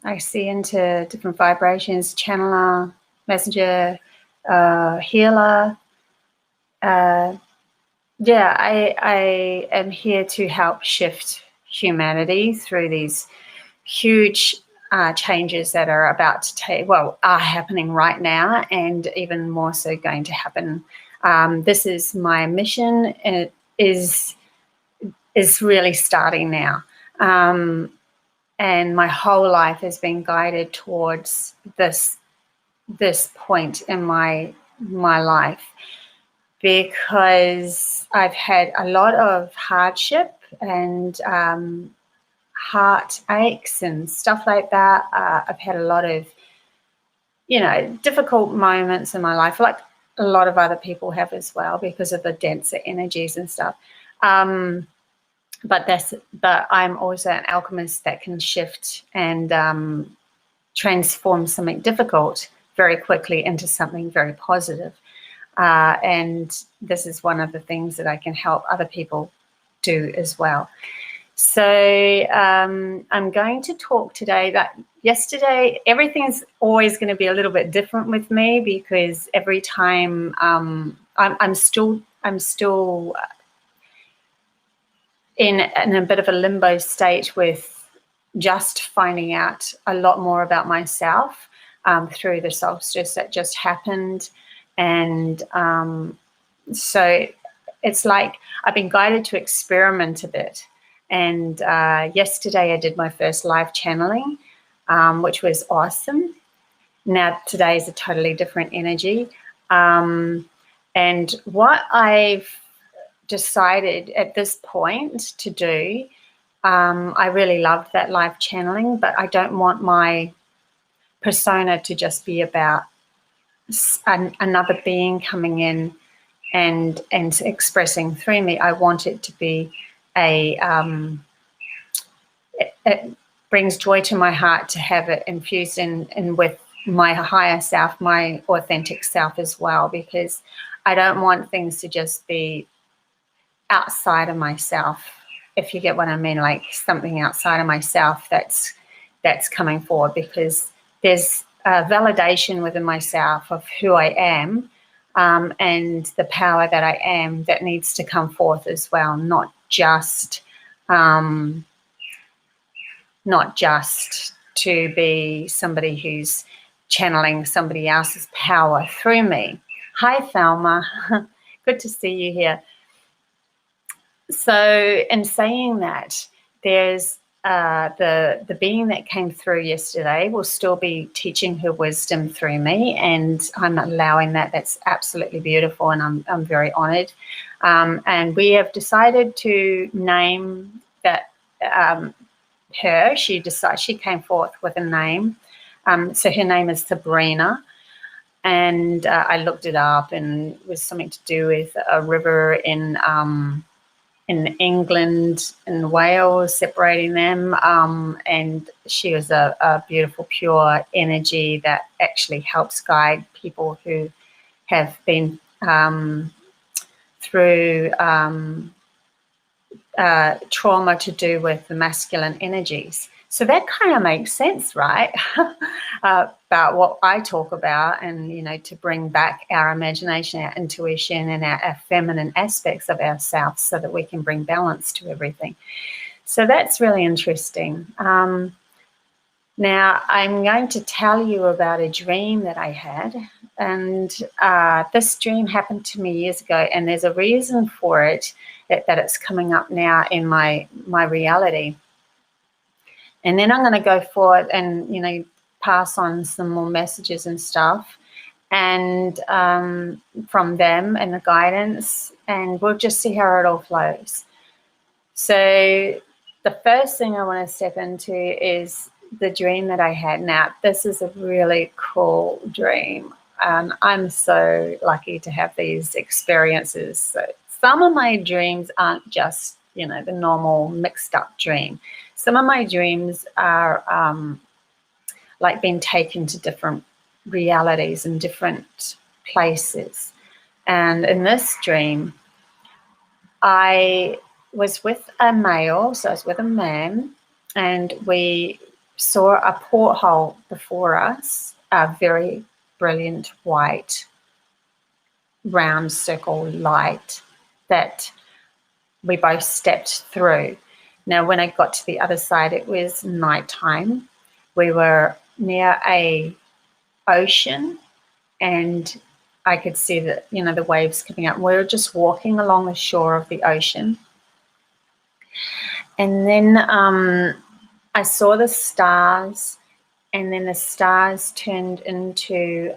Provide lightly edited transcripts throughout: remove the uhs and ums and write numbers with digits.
I see into different vibrations, channeler, messenger, healer. Yeah, I am here to help shift humanity through these huge changes that are about to are happening right now, and even more so going to happen. This is my mission, and it is really starting now. And my whole life has been guided towards this point in my life, because I've had a lot of hardship and heart aches and stuff like that. I've had a lot of, difficult moments in my life, like a lot of other people have as well, because of the denser energies and stuff. But I'm also an alchemist that can shift and transform something difficult very quickly into something very positive. And this is one of the things that I can help other people do as well. So I'm going to talk today that yesterday, everything's always going to be a little bit different with me, because every time I'm still in a bit of a limbo state with just finding out a lot more about myself through the solstice that just happened. And so it's like I've been guided to experiment a bit. And yesterday I did my first live channeling, which was awesome. Now today is a totally different energy. And what I've decided at this point to do, I really loved that live channeling, but I don't want my persona to just be about another being coming in and expressing through me. I want it to be it brings joy to my heart to have it infused in with my higher self, my authentic self as well, because I don't want things to just be outside of myself, if you get what I mean, like something outside of myself that's coming forward, because there's a validation within myself of who I am, and the power that I am that needs to come forth as well, not just to be somebody who's channeling somebody else's power through me. Hi, Thelma. Good to see you here. So in saying that, there's the being that came through yesterday will still be teaching her wisdom through me, and I'm allowing that. That's absolutely beautiful, and I'm very honored. And we have decided to name that her. She came forth with a name. So her name is Sabrina. And I looked it up, and it was something to do with a river in England and Wales, separating them. And she was a beautiful, pure energy that actually helps guide people who have been through trauma to do with the masculine energies. So that kind of makes sense, right? About what I talk about, and, to bring back our imagination, our intuition, and our feminine aspects of ourselves, so that we can bring balance to everything. So that's really interesting. Now, I'm going to tell you about a dream that I had. And this dream happened to me years ago, and there's a reason for it, that it's coming up now in my reality. And then I'm going to go forward and, pass on some more messages and stuff, and from them and the guidance, and we'll just see how it all flows. So the first thing I want to step into is the dream that I had. Now, this is a really cool dream. I'm so lucky to have these experiences. So some of my dreams aren't just, the normal mixed up dream. Some of my dreams are like being taken to different realities and different places. And in this dream, I was with a male, so I was with a man, and we saw a porthole before us, a very brilliant white round circle light that we both stepped through. Now, when I got to the other side, it was nighttime. We were near a ocean, and I could see that, the waves coming up. We were just walking along the shore of the ocean. And then I saw the stars, and then the stars turned into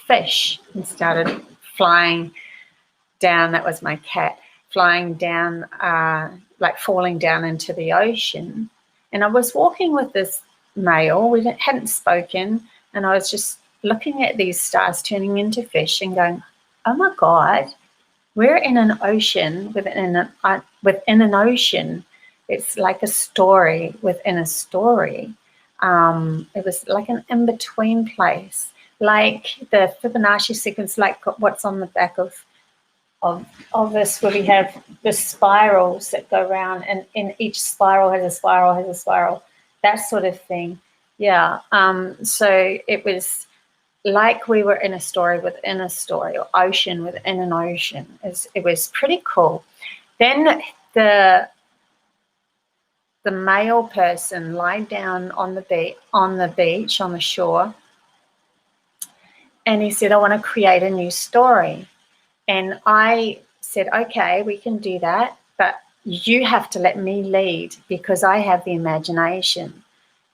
fish and started flying down. That was my cat, flying down, like falling down into the ocean. And I was walking with this male. We hadn't spoken, and I was just looking at these stars turning into fish and going, oh my God, we're in an ocean within an ocean. It's like a story within a story. It was like an in-between place, like the Fibonacci sequence, like what's on the back of this, where we have the spirals that go around, and in each spiral has a spiral, that sort of thing. Yeah. So it was like we were in a story within a story, or ocean within an ocean. It was pretty cool. Then the male person lied down on the beach, on the shore, and he said, I want to create a new story. And I said, okay, we can do that, but you have to let me lead because I have the imagination.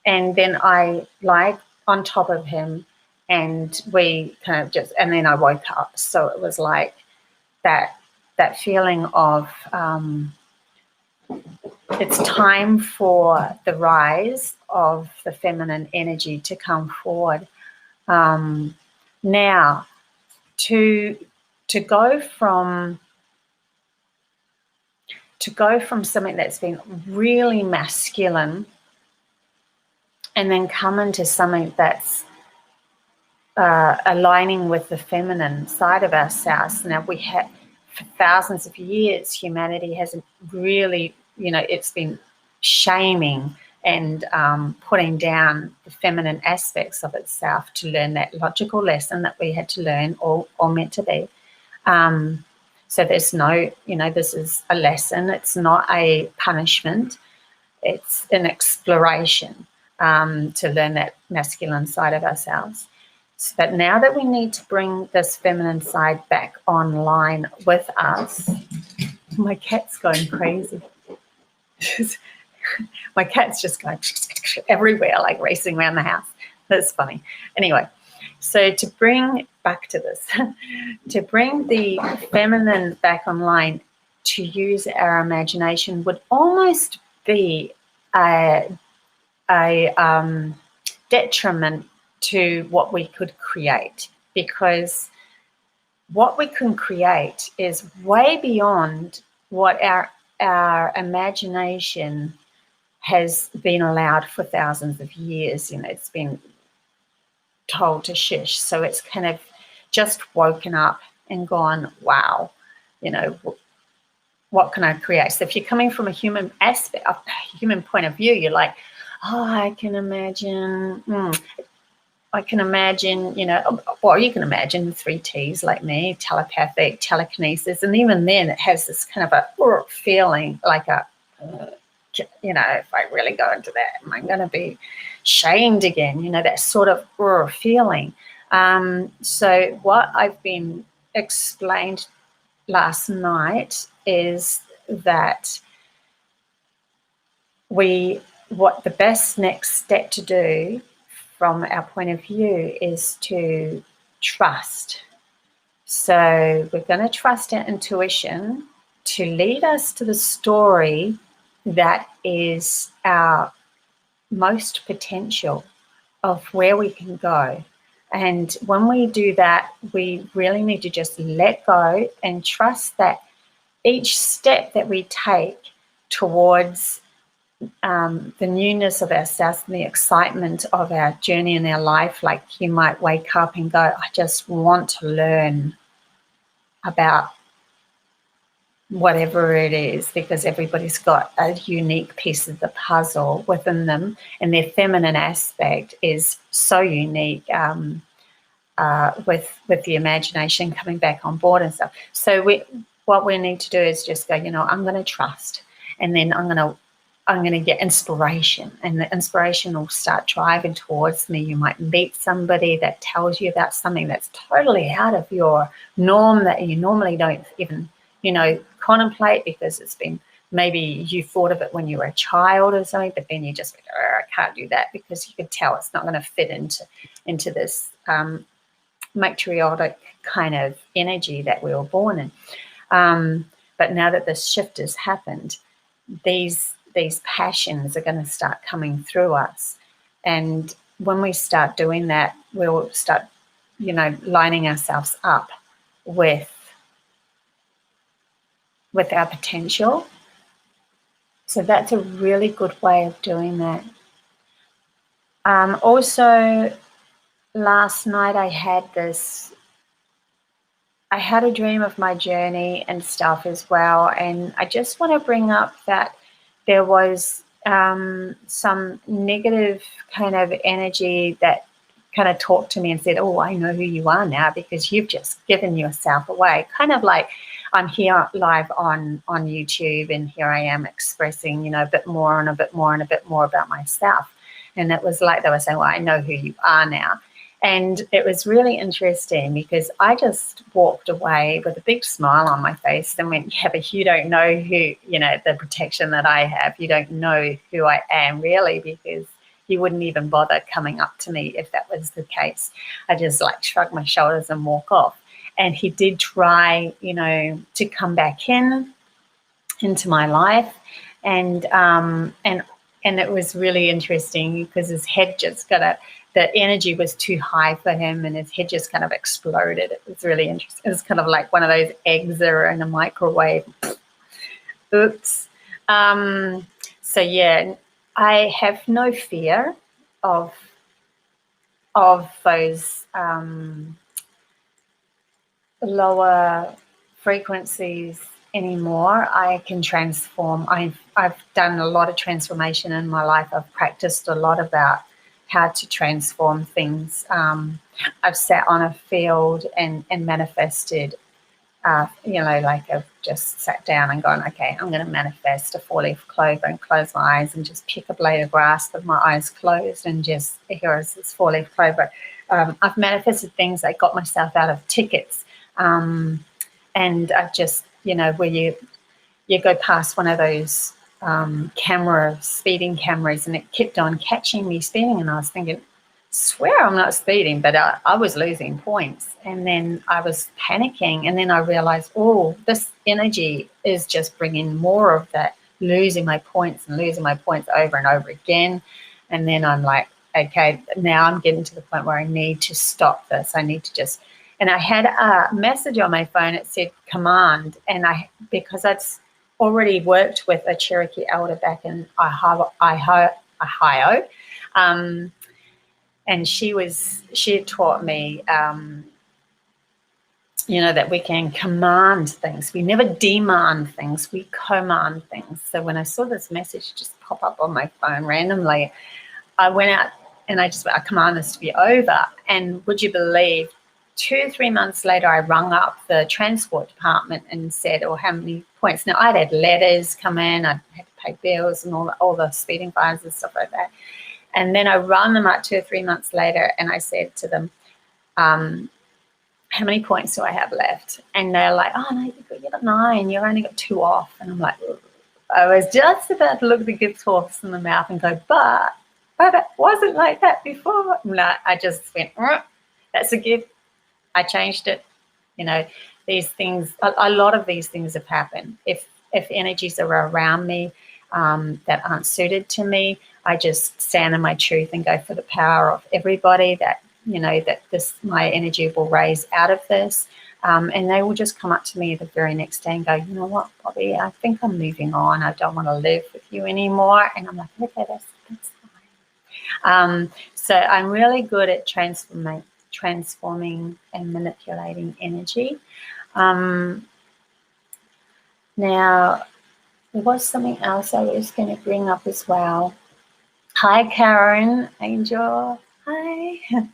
And then I lied on top of him, and we kind of just, and then I woke up. So it was like that feeling of it's time for the rise of the feminine energy to come forward. Now, to go from something that's been really masculine and then come into something that's aligning with the feminine side of ourselves. Now, we have, for thousands of years, humanity hasn't really, it's been shaming and putting down the feminine aspects of itself to learn that logical lesson that we had to learn or meant to be. So there's no, this is a lesson. It's not a punishment. It's an exploration to learn that masculine side of ourselves. But now that we need to bring this feminine side back online with us, my cat's going crazy. My cat's just going everywhere, like racing around the house. That's funny. Anyway, so to bring back to this, to bring the feminine back online, to use our imagination would almost be a detriment to what we could create, because what we can create is way beyond what our imagination has been allowed for thousands of years. It's been told to shush. So it's kind of just woken up and gone, wow, what can I create? So if you're coming from a human aspect, a human point of view, you're like, oh, I can imagine, well, you can imagine 3 T's like me, telepathic, telekinesis, and even then it has this kind of a feeling like if I really go into that, am I going to be shamed again? That sort of feeling. So what I've been explained last night is that what the best next step to do from our point of view is to trust. So we're going to trust our intuition to lead us to the story that is our most potential of where we can go. And when we do that, we really need to just let go and trust that each step that we take towards the newness of ourselves and the excitement of our journey in our life, like you might wake up and go, I just want to learn about whatever it is, because everybody's got a unique piece of the puzzle within them, and their feminine aspect is so unique, with the imagination coming back on board and stuff. So what we need to do is just go, I'm going to trust, and then I'm going to get inspiration, and the inspiration will start driving towards me. You might meet somebody that tells you about something that's totally out of your norm, that you normally don't even, contemplate, because it's been, maybe you thought of it when you were a child or something, but then you just like, I can't do that, because you can tell it's not going to fit into this matriarchic kind of energy that we were born in. But now that this shift has happened, these passions are going to start coming through us. And when we start doing that, we'll start, lining ourselves up with our potential. So that's a really good way of doing that. Also, last night I had a dream of my journey and stuff as well. And I just want to bring up that there was some negative kind of energy that kind of talked to me and said, oh, I know who you are now, because you've just given yourself away. Kind of like I'm here live on YouTube, and here I am expressing, a bit more and a bit more and a bit more about myself. And it was like they were saying, well, I know who you are now. And it was really interesting, because I just walked away with a big smile on my face and went, yeah, but you don't know who, the protection that I have. You don't know who I am really, because you wouldn't even bother coming up to me if that was the case. I just shrug my shoulders and walk off. And he did try, to come back into my life. And it was really interesting, because his head just the energy was too high for him, and his head just kind of exploded. It was really interesting. It was kind of like one of those eggs that are in a microwave. Oops. So yeah, I have no fear of those lower frequencies anymore. I can transform. I've done a lot of transformation in my life. I've practiced a lot about how to transform things. I've sat on a field and manifested, I've just sat down and gone, okay, I'm going to manifest a 4-leaf clover, and close my eyes and just pick a blade of grass with my eyes closed, and just, here is this 4-leaf clover. I've manifested things. I got myself out of tickets. And I just, where you go past one of those speeding cameras, and it kept on catching me speeding, and I was thinking, swear I'm not speeding, but I was losing points, and then I was panicking, and then I realized, oh, this energy is just bringing more of that, losing my points over and over again. And then I'm like, okay, now I'm getting to the point where I need to stop this. I need to just, and I had a message on my phone. It said command, and because I'd already worked with a Cherokee elder back in Ohio, and she had taught me, that we can command things. We never demand things, we command things. So when I saw this message just pop up on my phone randomly, I went out and I command this to be over. And would you believe, 2 or 3 months later, I rung up the transport department and said, oh, how many points? Now, I'd had letters come in, I had to pay bills and all the speeding fines and stuff like that. And then I rung them up 2 or 3 months later, and I said to them, how many points do I have left? And they're like, oh, no, you got 9. You've only got 2 off. And I'm like, ugh. I was just about to look the gift horse in the mouth and go, but it wasn't like that before. No, I just went, that's a gift. I changed it. These things, a lot of these things have happened. If energies are around me that aren't suited to me, I just stand in my truth and go for the power of everybody that, that my energy will raise out of this. And they will just come up to me the very next day and go, you know what, Bobbie, I think I'm moving on. I don't want to live with you anymore. And I'm like, okay, that's fine. So I'm really good at transforming and manipulating energy. Now, there was something else I was going to bring up as well. Hi, Karen, Angel. Hi.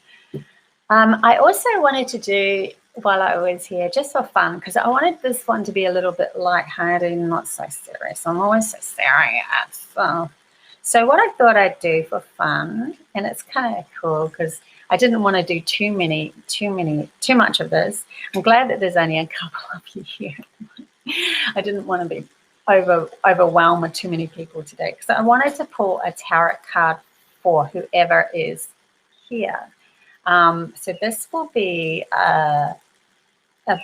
I also wanted to do, while I was here, just for fun, because I wanted this one to be a little bit lighthearted and not so serious. I'm always so serious. So what I thought I'd do for fun, and it's kind of cool because I didn't want to do too much of this. I'm glad that there's only a couple of you here. I didn't want to be overwhelmed with too many people today, because I wanted to pull a tarot card for whoever is here. So this will be a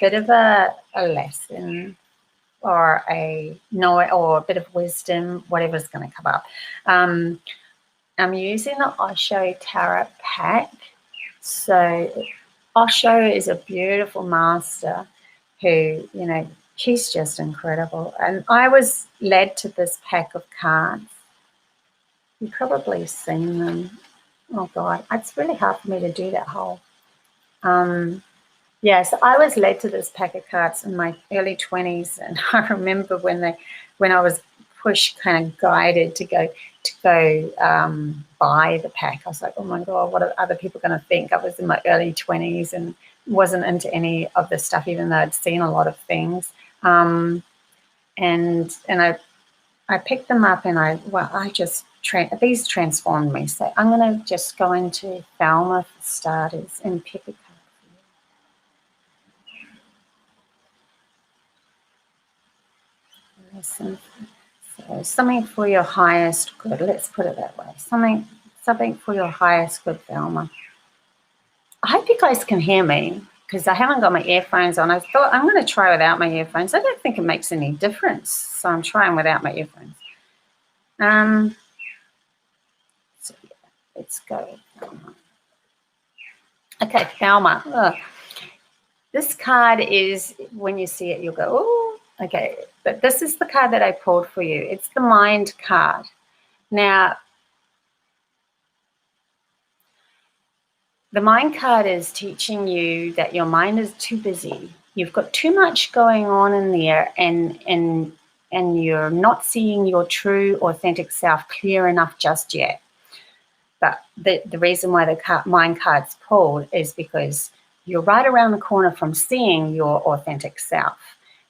bit of a lesson, or a bit of wisdom, whatever's going to come up. I'm using the Osho Tarot pack. So Osho is a beautiful master who, he's just incredible. And I was led to this pack of cards. You've probably seen them. Oh, God, it's really hard for me to do that whole. So I was led to this pack of cards in my early 20s, and I remember when I was pushed, kind of guided to go buy the pack. I was like, oh my God, what are other people going to think? I was in my early 20s and wasn't into any of this stuff, even though I'd seen a lot of things. And I picked them up, and these transformed me. So I'm going to just go into Thelma for starters and pick a card. So something for your highest good. Let's put it that way. Something for your highest good, Thelma. I hope you guys can hear me, because I haven't got my earphones on. I thought I'm going to try without my earphones. I don't think it makes any difference, so I'm trying without my earphones. So yeah, let's go. Okay, Thelma. Ugh. This card is, when you see it, you'll go, oh. Okay, but this is the card that I pulled for you. It's the Mind card. Now, the Mind card is teaching you that your mind is too busy. You've got too much going on in there, and you're not seeing your true, authentic self clear enough just yet. But the reason why the Mind card's pulled is because you're right around the corner from seeing your authentic self.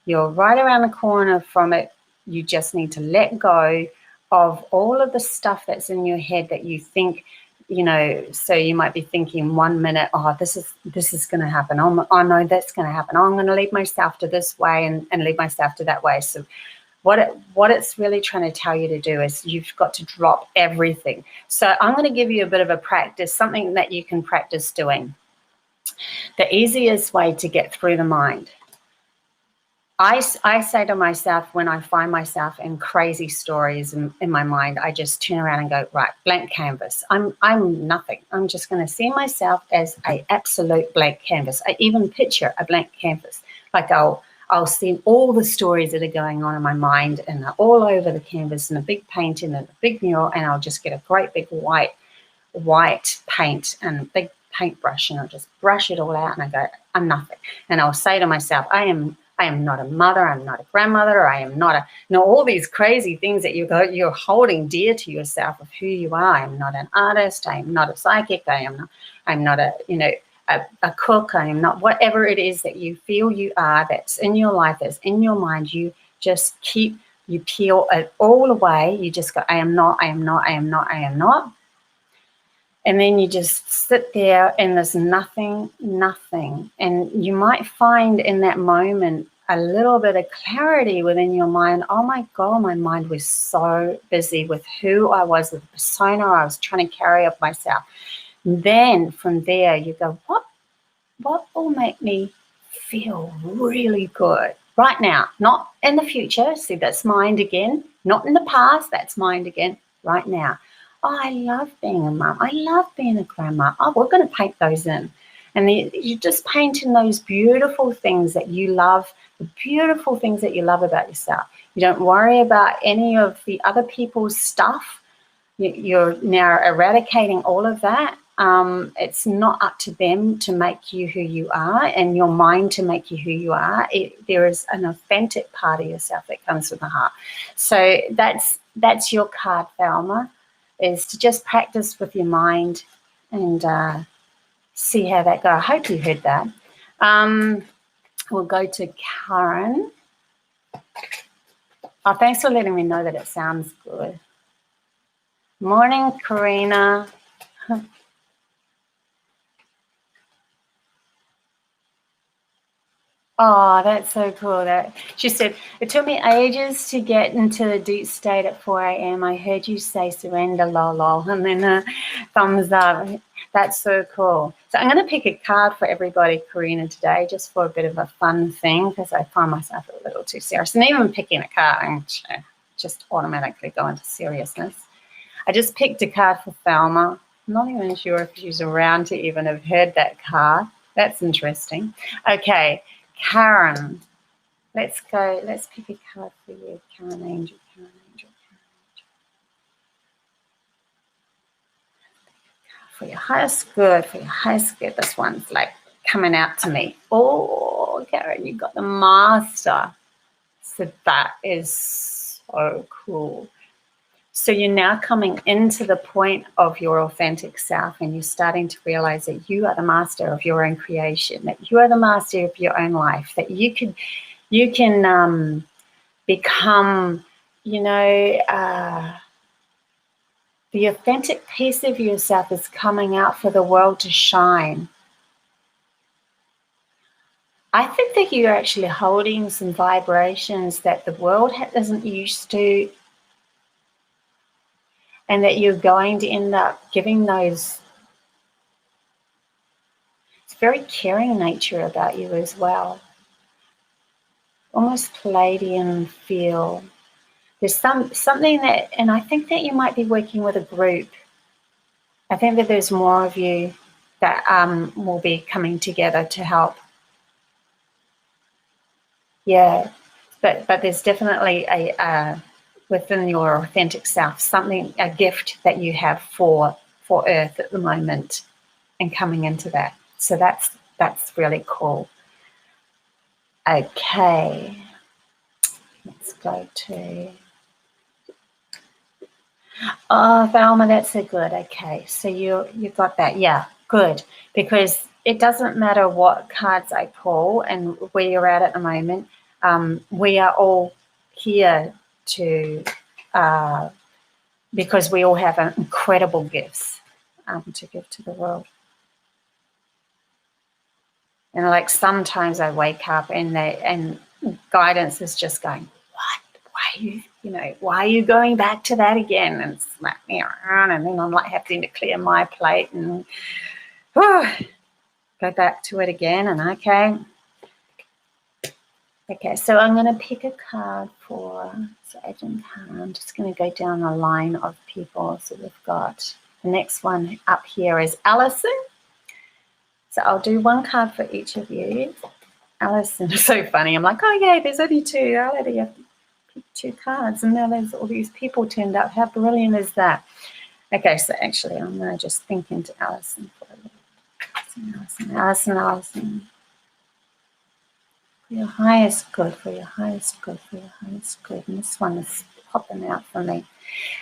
You're right around the corner from it. You just need to let go of all of the stuff that's in your head that you think, so you might be thinking 1 minute, oh, this is going to happen. Oh, no, that's going to happen. Oh, I'm going to lead myself to this way and lead myself to that way. So what it's really trying to tell you to do is you've got to drop everything. So I'm going to give you a bit of a practice, something that you can practice doing. The easiest way to get through the mind. I say to myself, when I find myself in crazy stories in my mind, I just turn around and go, right, blank canvas. I'm nothing. I'm just going to see myself as an absolute blank canvas. I even picture a blank canvas. Like I'll see all the stories that are going on in my mind, and they're all over the canvas, and a big painting and a big mural, and I'll just get a great big white paint and a big paintbrush, and I'll just brush it all out, and I go, I'm nothing. And I'll say to myself, I am not a mother, I'm not a grandmother, I am not all these crazy things that you're holding dear to yourself of who you are. I'm not an artist, I am not a psychic, I'm not a cook, I am not whatever it is that you feel you are, that's in your life, that's in your mind. You just you peel it all away. You just go, I am not. And then you just sit there, and there's nothing. And you might find in that moment a little bit of clarity within your mind. Oh my God, my mind was so busy with who I was, with the persona I was trying to carry of myself. And then from there you go, what will make me feel really good right now? Not in the future. See, that's mind again. Not in the past. That's mind again. Right now. Oh, I love being a mum. I love being a grandma. Oh, we're going to paint those in. And you're just painting those beautiful things that you love, the beautiful things that you love about yourself. You don't worry about any of the other people's stuff. You're now eradicating all of that. It's not up to them to make you who you are and your mind to make you who you are. There is an authentic part of yourself that comes from the heart. So that's your card, Thelma, is to just practice with your mind and see how that goes. I hope you heard that. We'll go to Karen. Oh, thanks for letting me know that it sounds good. Morning, Karina. Oh, that's so cool. She said, it took me ages to get into the deep state at 4 a.m. I heard you say surrender, lol, lol, and then thumbs up. That's so cool. So I'm going to pick a card for everybody, Karina, today, just for a bit of a fun thing, because I find myself a little too serious. And even picking a card, I just automatically go into seriousness. I just picked a card for Thelma. I'm not even sure if she's around to even have heard that card. That's interesting. Okay. Karen, let's go. Let's pick a card for you, Karen Angel. Karen Angel. For your highest good, for your highest good. This one's like coming out to me. Oh, Karen, you got the Master. So that is so cool. So you're now coming into the point of your authentic self, and you're starting to realize that you are the master of your own creation, that you are the master of your own life, that you can become, the authentic piece of yourself is coming out for the world to shine. I think that you're actually holding some vibrations that the world isn't used to, and that you're going to end up giving those. It's very caring nature about you as well. Almost Palladian feel. There's something that, and I think that you might be working with a group. I think that there's more of you that will be coming together to help. Yeah, but there's definitely a within your authentic self, a gift that you have for Earth at the moment, and coming into that. So that's really cool. Okay, let's go to. Oh, Thelma, that's so good. Okay, so you got that. Yeah, good, because it doesn't matter what cards I pull and where you're at the moment. We are all here to, because we all have incredible gifts to give to the world. And like sometimes I wake up and guidance is just going, what? Why are you going back to that again? And slap me around, and then I'm like having to clear my plate and go back to it again. And okay, so I'm going to pick a card for Agent Khan. I'm just going to go down the line of people. So we've got the next one up here is Allison. So I'll do one card for each of you. Allison is so funny. I'm like, oh, yeah, there's only two. I already have to pick two cards. And now there's all these people turned up. How brilliant is that? Okay, so actually I'm going to just think into Allison for a little. Allison. For your highest good, for your highest good, for your highest good. And this one is popping out for me.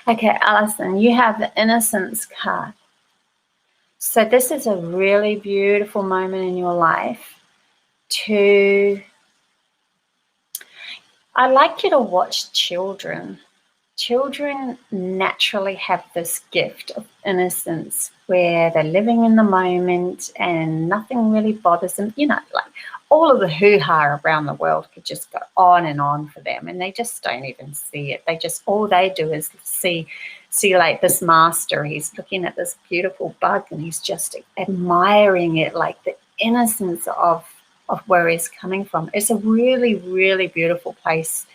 Okay, Allison, you have the Innocence card. So this is a really beautiful moment in your life I like you to watch children. Children naturally have this gift of innocence where they're living in the moment and nothing really bothers them. Like all of the hoo-ha around the world could just go on and on for them, and they just don't even see it. All they do is see like this master. He's looking at this beautiful bug and he's just admiring it, like the innocence of where he's coming from. It's a really, really beautiful place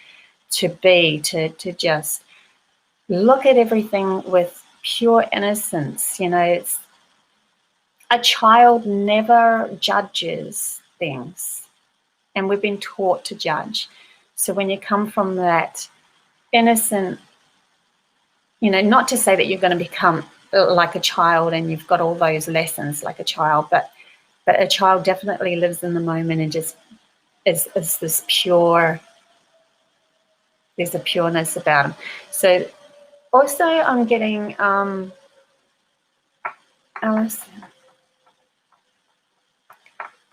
to be, to just look at everything with pure innocence. It's a child never judges things, and we've been taught to judge. So when you come from that innocent, not to say that you're going to become like a child, and you've got all those lessons like a child, but a child definitely lives in the moment and just is this pure, there's a pureness about them. So also I'm getting Alice,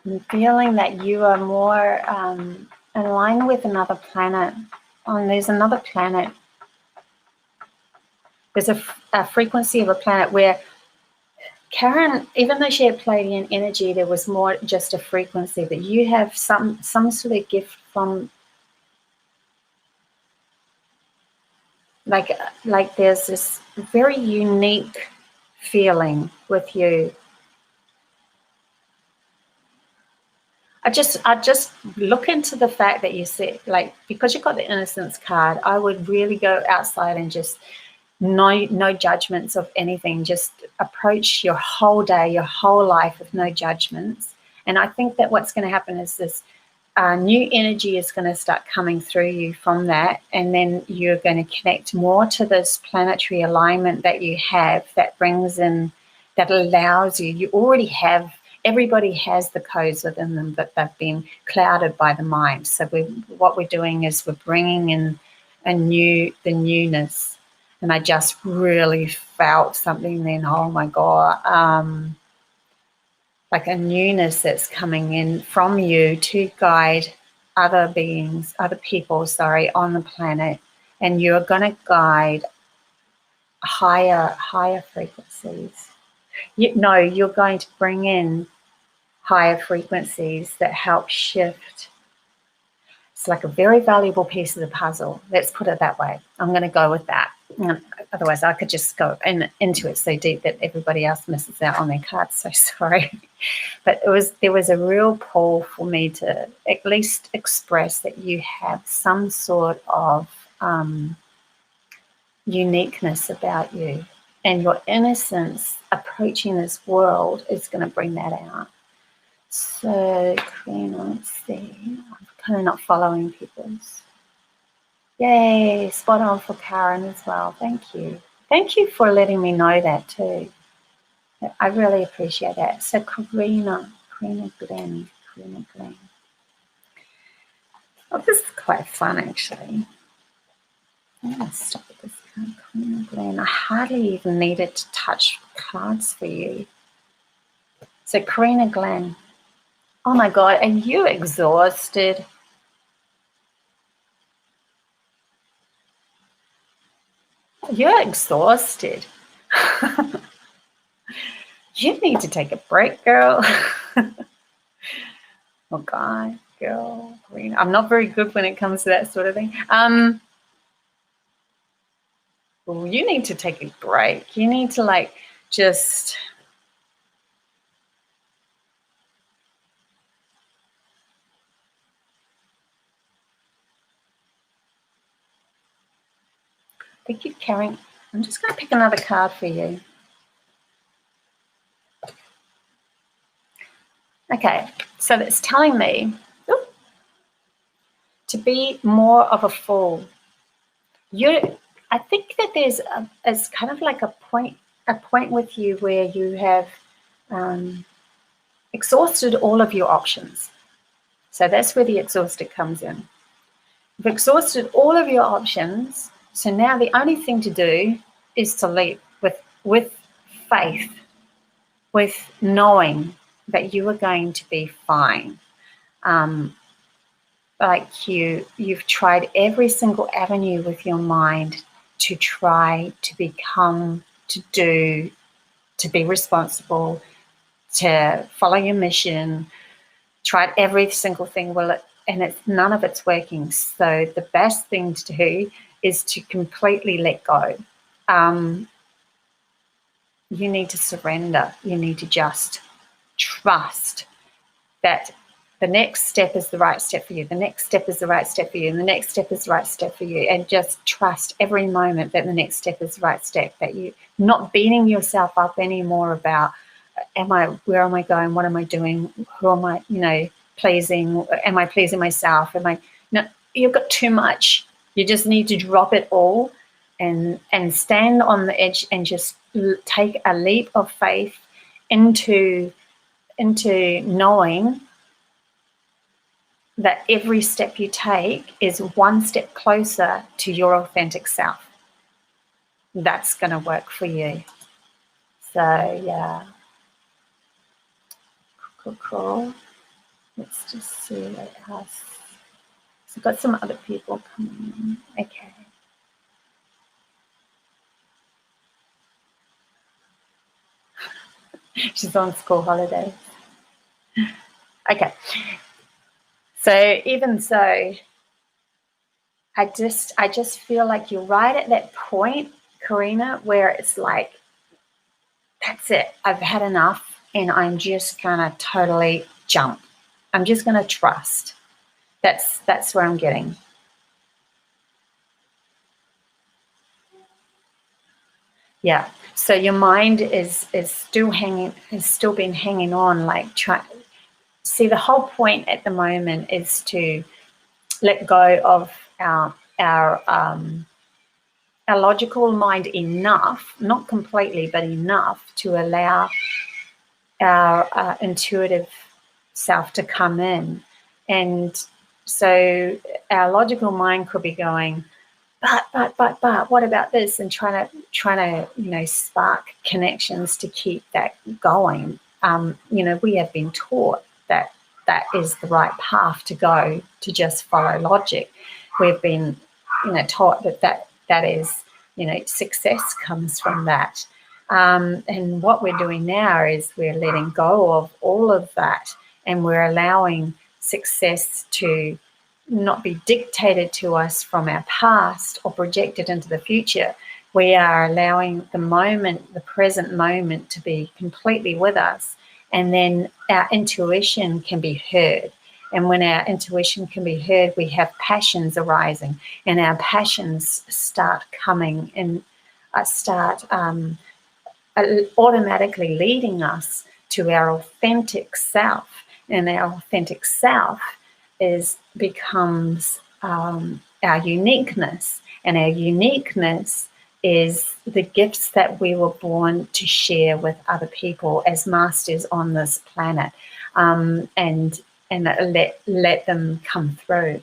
I'm feeling that you are more in line with another planet. There's another planet. There's a frequency of a planet where Karen, even though she had Pleiadian energy, there was more just a frequency, but you have some sort of gift from, like there's this very unique feeling with you. I just look into the fact that you said, like, because you got the innocence card, I would really go outside and just no judgments of anything. Just approach your whole day, your whole life with no judgments. And I think that what's going to happen is this new energy is going to start coming through you from that, and then you're going to connect more to this planetary alignment that you have, that brings in, that allows you. You already have. Everybody has the codes within them, but they've been clouded by the mind. So what we're doing is we're bringing in the newness. And I just really felt something then, oh my God, like a newness that's coming in from you to guide other beings, other people, on the planet. And you're going to guide higher frequencies. You're going to bring in higher frequencies that help shift. It's like a very valuable piece of the puzzle. Let's put it that way. I'm going to go with that. Otherwise, I could just go into it so deep that everybody else misses out on their cards. So sorry. But there was a real pull for me to at least express that you have some sort of uniqueness about you. And your innocence approaching this world is going to bring that out. So, Karina, let's see. I'm kind of not following people's. Yay, spot on for Karen as well. Thank you. Thank you for letting me know that too. I really appreciate that. So, Karina Glenn. Oh, this is quite fun, actually. I'm going to stop at this card. Karina Glenn. I hardly even needed to touch cards for you. So, Karina Glenn. Oh my God, are you exhausted? You're exhausted. You need to take a break, girl. Oh God, girl. I'm not very good when it comes to that sort of thing. Well, you need to take a break. You need to just... Thank you, Karen. I'm just going to pick another card for you. Okay, so it's telling me to be more of a fool. I think that it's kind of like a point with you where you have exhausted all of your options. So that's where the exhausted comes in. You've exhausted all of your options. So now the only thing to do is to leap with faith, with knowing that you are going to be fine. You've tried every single avenue with your mind to try to become, to do, to be responsible, to follow your mission. Tried every single thing, none of it's working. So the best thing to do is to completely let go. You need to surrender. You need to just trust that the next step is the right step for you. The next step is the right step for you. And the next step is the right step for you. And just trust every moment that the next step is the right step, that you're not beating yourself up anymore about, where am I going? What am I doing? Who am I, pleasing? Am I pleasing myself? No, you've got too much. You just need to drop it all and stand on the edge and just take a leap of faith into knowing that every step you take is one step closer to your authentic self. That's going to work for you. So, yeah. Cool. Let's just see what else. So I've got some other people coming in. Okay. She's on school holidays. Okay. So even so, I just feel like you're right at that point, Karina, where it's like, that's it. I've had enough, and I'm just gonna totally jump. I'm just gonna trust. That's where I'm getting. Yeah. So your mind is still been hanging on, like see, the whole point at the moment is to let go of our logical mind enough, not completely, but enough to allow our intuitive self to come in. And so our logical mind could be going, but what about this, and trying to spark connections to keep that going. We have been taught that is the right path to go, to just follow logic. We've been taught that is success comes from that. And what we're doing now is we're letting go of all of that, and we're allowing success to not be dictated to us from our past or projected into the future. We are allowing the moment, the present moment, to be completely with us, and then our intuition can be heard. And when our intuition can be heard, we have passions arising, and our passions start coming and start automatically leading us to our authentic self. And our authentic self becomes our uniqueness, and our uniqueness is the gifts that we were born to share with other people as masters on this planet, and let them come through.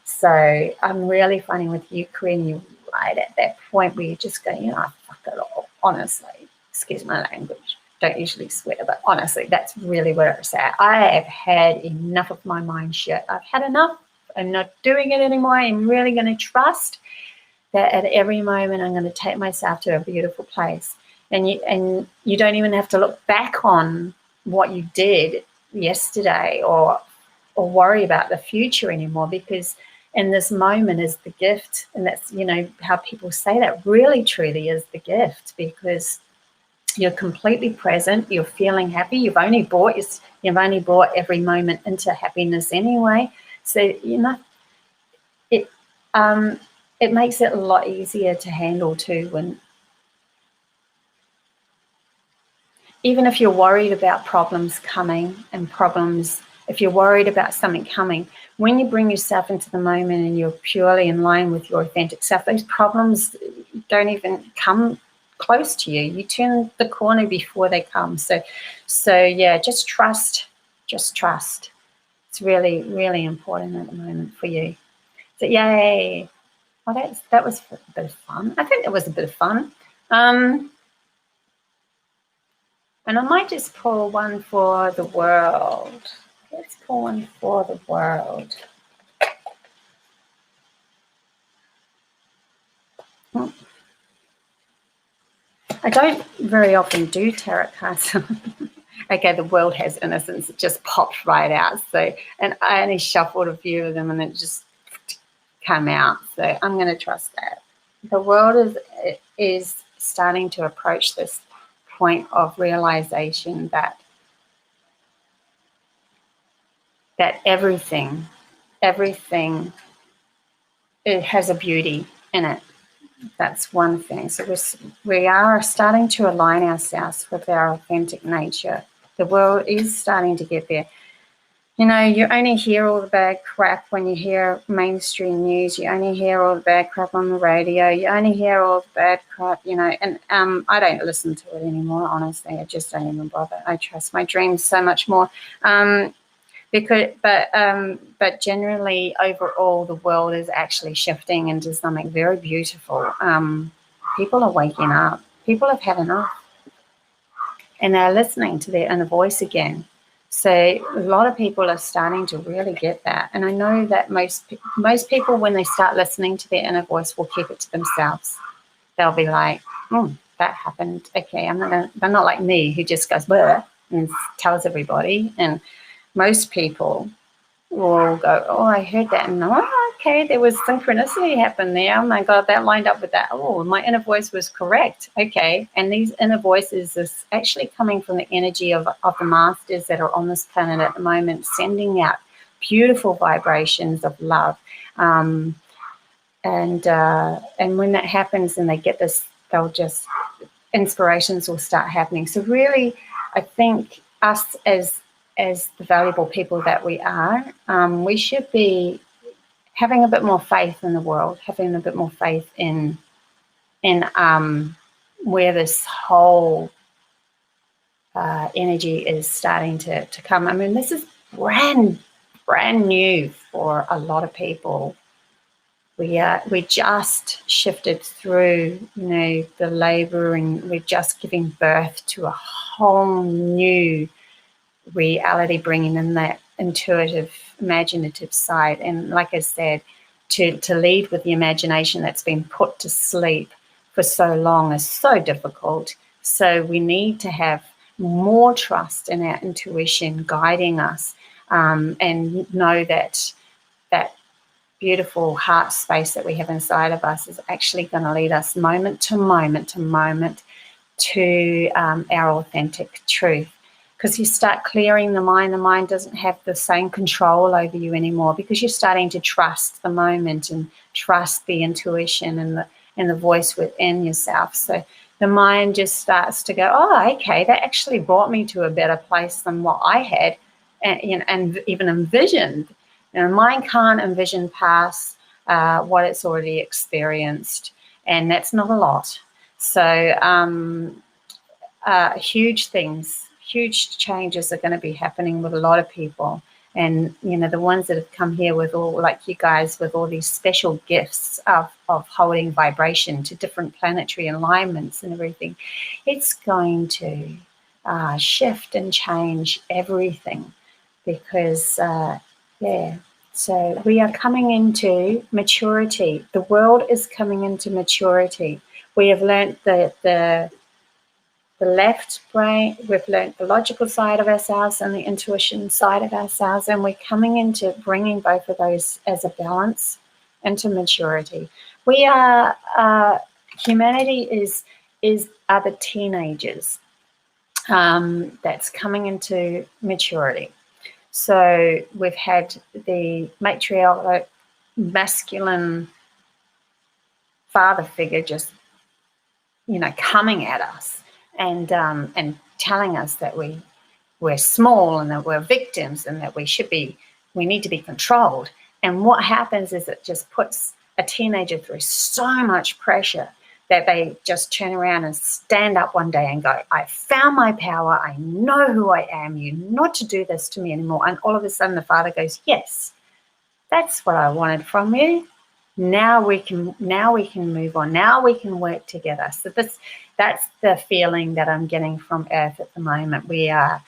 So I'm really finding with you, Corinne, you're right at that point where you just go, fuck it all, honestly. Excuse my language. Don't usually swear, but honestly, that's really where it's at. I have had enough of my mind shit. I've had enough. I'm not doing it anymore. I'm really going to trust that at every moment I'm going to take myself to a beautiful place. And you don't even have to look back on what you did yesterday or worry about the future anymore, because in this moment is the gift. And that's, how people say that really truly is the gift, because you're completely present. You're feeling happy. You've only brought every moment into happiness anyway. So it makes it a lot easier to handle too. When even if you're worried about problems coming and if you're worried about something coming, when you bring yourself into the moment and you're purely in line with your authentic self, those problems don't even come close to you. You turn the corner before they come. So yeah, just trust. It's really, really important at the moment for you. So yay. Well, that was a bit of fun. I think that was a bit of fun. And I might just pull one for the world. Let's pull one for the world. I don't very often do tarot cards. Okay, the world has innocence. It just popped right out. So, and I only shuffled a few of them, and it just came out. So I'm going to trust that. The world is starting to approach this point of realization that everything, it has a beauty in it. That's one thing. So we are starting to align ourselves with our authentic nature. The world is starting to get there. You know, you only hear all the bad crap when you hear mainstream news. You only hear all the bad crap on the radio. You only hear all the bad crap, you know. And I don't listen to it anymore, honestly. I just don't even bother. I trust my dreams so much more. But generally, overall, the world is actually shifting into something very beautiful. People are waking up. People have had enough, and they're listening to their inner voice again. So a lot of people are starting to really get that. And I know that most people, when they start listening to their inner voice, will keep it to themselves. They'll be like, that happened. Okay, they're not like me, who just goes, bleh, and tells everybody. And most people will go, oh, I heard that. And okay, there was synchronicity happened there. Oh my God, that lined up with that. Oh, my inner voice was correct. Okay. And these inner voices is actually coming from the energy of the masters that are on this planet at the moment, sending out beautiful vibrations of love. And when that happens and they get this, they'll just, inspirations will start happening. So really, I think us as the valuable people that we are, we should be having a bit more faith in the world, having a bit more faith in where this whole energy is starting to come. I mean, this is brand new for a lot of people. We just shifted through, you know, the labor, and we're just giving birth to a whole new reality, bringing in that intuitive, imaginative side. And like I said, to lead with the imagination that's been put to sleep for so long is so difficult. So we need to have more trust in our intuition guiding us, and know that beautiful heart space that we have inside of us is actually going to lead us moment to moment to moment to our authentic truth. Because you start clearing the mind doesn't have the same control over you anymore, because you're starting to trust the moment and trust the intuition and the voice within yourself. So the mind just starts to go, oh, okay, that actually brought me to a better place than what I had and even envisioned. You know, mind can't envision past what it's already experienced, and that's not a lot. So huge changes are going to be happening with a lot of people. And, you know, the ones that have come here with all, like you guys, with all these special gifts of holding vibration to different planetary alignments and everything, it's going to shift and change everything. Because, so we are coming into maturity. The world is coming into maturity. We have learnt the left brain, we've learned the logical side of ourselves and the intuition side of ourselves, and we're coming into bringing both of those as a balance into maturity. We are, humanity are the teenagers that's coming into maturity. So we've had the matriarchal masculine father figure just, you know, coming at us and telling us that we're small and that we're victims and that we need to be controlled. And what happens is it just puts a teenager through so much pressure that they just turn around and stand up one day and go, I found my power, I know who I am, you're not to do this to me anymore. And all of a sudden the father goes, yes, that's what I wanted from you. Now we can move on. Now we can work together. So that's the feeling that I'm getting from Earth at the moment. We are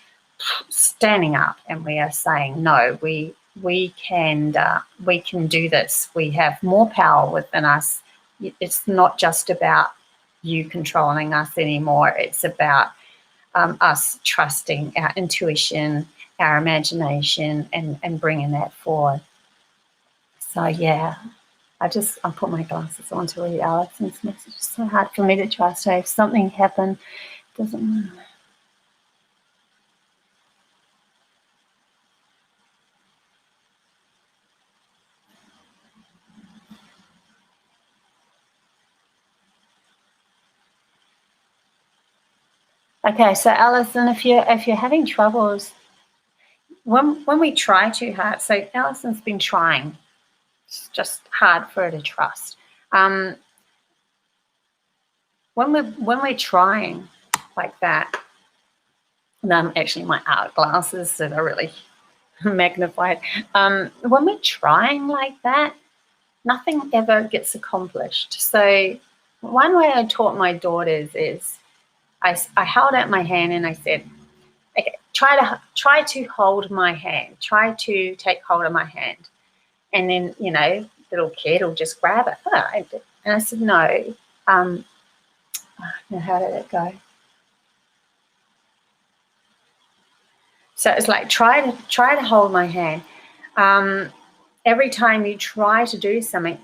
standing up and we are saying, no, we can do this. We have more power within us. It's not just about you controlling us anymore. It's about us trusting our intuition, our imagination, and bringing that forward. So yeah. I put my glasses on to read Alex's message. It's so hard for me to trust her. If something happened, it doesn't matter. Okay, so Alison, if you're having troubles when we try too hard, so Alison's been trying. It's just hard for her to trust. When we're trying like that, and actually my art glasses that are really magnified. When we're trying like that, nothing ever gets accomplished. So one way I taught my daughters is I held out my hand and I said, okay, try to hold my hand. Try to take hold of my hand. And then, you know, little kid will just grab it. And I said, no. Now how did it go? So it's like try to hold my hand. Every time you try to do something,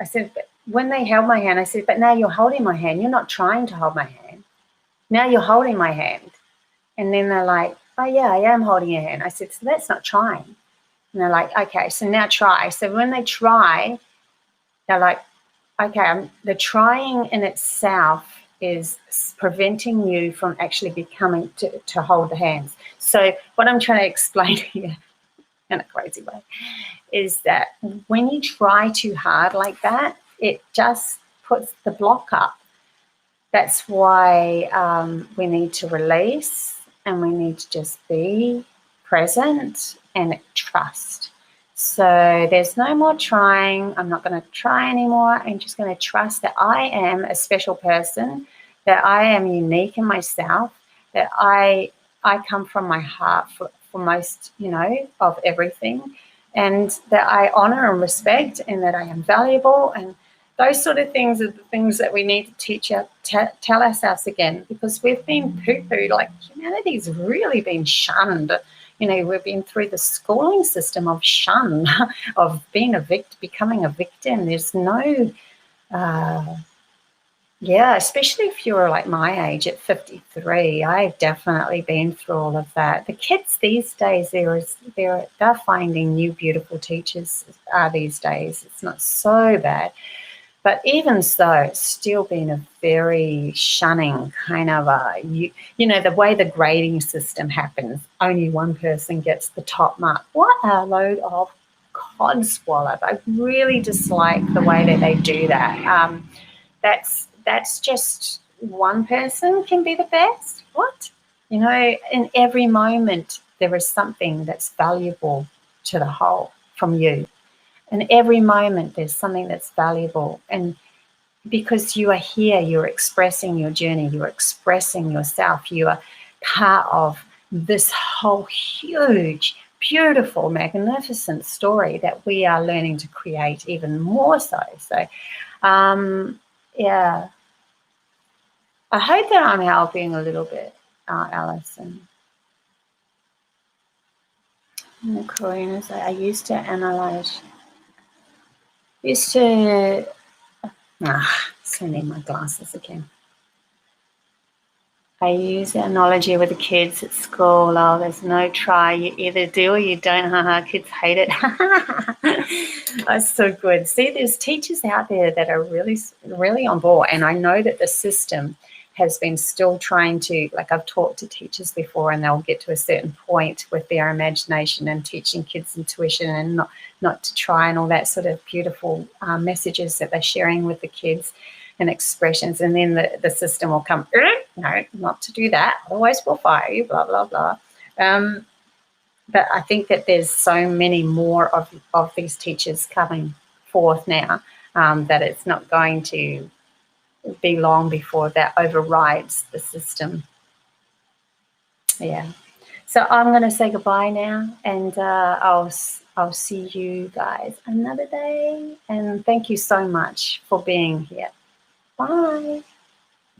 I said, but when they held my hand, I said, but now you're holding my hand. You're not trying to hold my hand. Now you're holding my hand. And then they're like, oh, yeah, I am holding your hand. I said, so that's not trying. And they're like, okay, so now try. So when they try, they're like, okay, the trying in itself is preventing you from actually becoming to hold the hands. So what I'm trying to explain here in a crazy way is that when you try too hard like that, it just puts the block up. That's why we need to release and we need to just be present and trust. So there's no more trying. I'm not going to try anymore. I'm just going to trust that I am a special person, that I am unique in myself, that I come from my heart for most, you know, of everything, and that I honor and respect and that I am valuable. And those sort of things are the things that we need to tell ourselves again, because we've been poo-pooed, like humanity's really been shunned. You know, we've been through the schooling system of shun, of being becoming a victim. There's no, especially if you're like my age at 53, I've definitely been through all of that. The kids these days, they're finding new beautiful teachers these days. It's not so bad. But even so, it's still been a very shunning kind of you know, the way the grading system happens, only one person gets the top mark. What a load of codswallop. I really dislike the way that they do that. That's just one person can be the best. What? You know, in every moment there is something that's valuable to the whole from you. In every moment, there's something that's valuable. And because you are here, you're expressing your journey, you're expressing yourself, you are part of this whole huge, beautiful, magnificent story that we are learning to create even more so. So, yeah. I hope that I'm helping a little bit, Alison. And Corina said, I used to analyze. Sending my glasses again. I use the analogy with the kids at school. Oh, there's no try. You either do or you don't. Kids hate it. That's so good. See, there's teachers out there that are really, really on board. And I know that the system has been still trying to, like I've talked to teachers before, and they'll get to a certain point with their imagination and teaching kids intuition and not to try and all that sort of beautiful messages that they're sharing with the kids and expressions. And then the system will come, no, not to do that, otherwise we'll fire you, blah, blah, blah. But I think that there's so many more of these teachers coming forth now that it's not going to be long before that overrides the system. Yeah. So I'm going to say goodbye now, and I'll see you guys another day. And thank you so much for being here. Bye.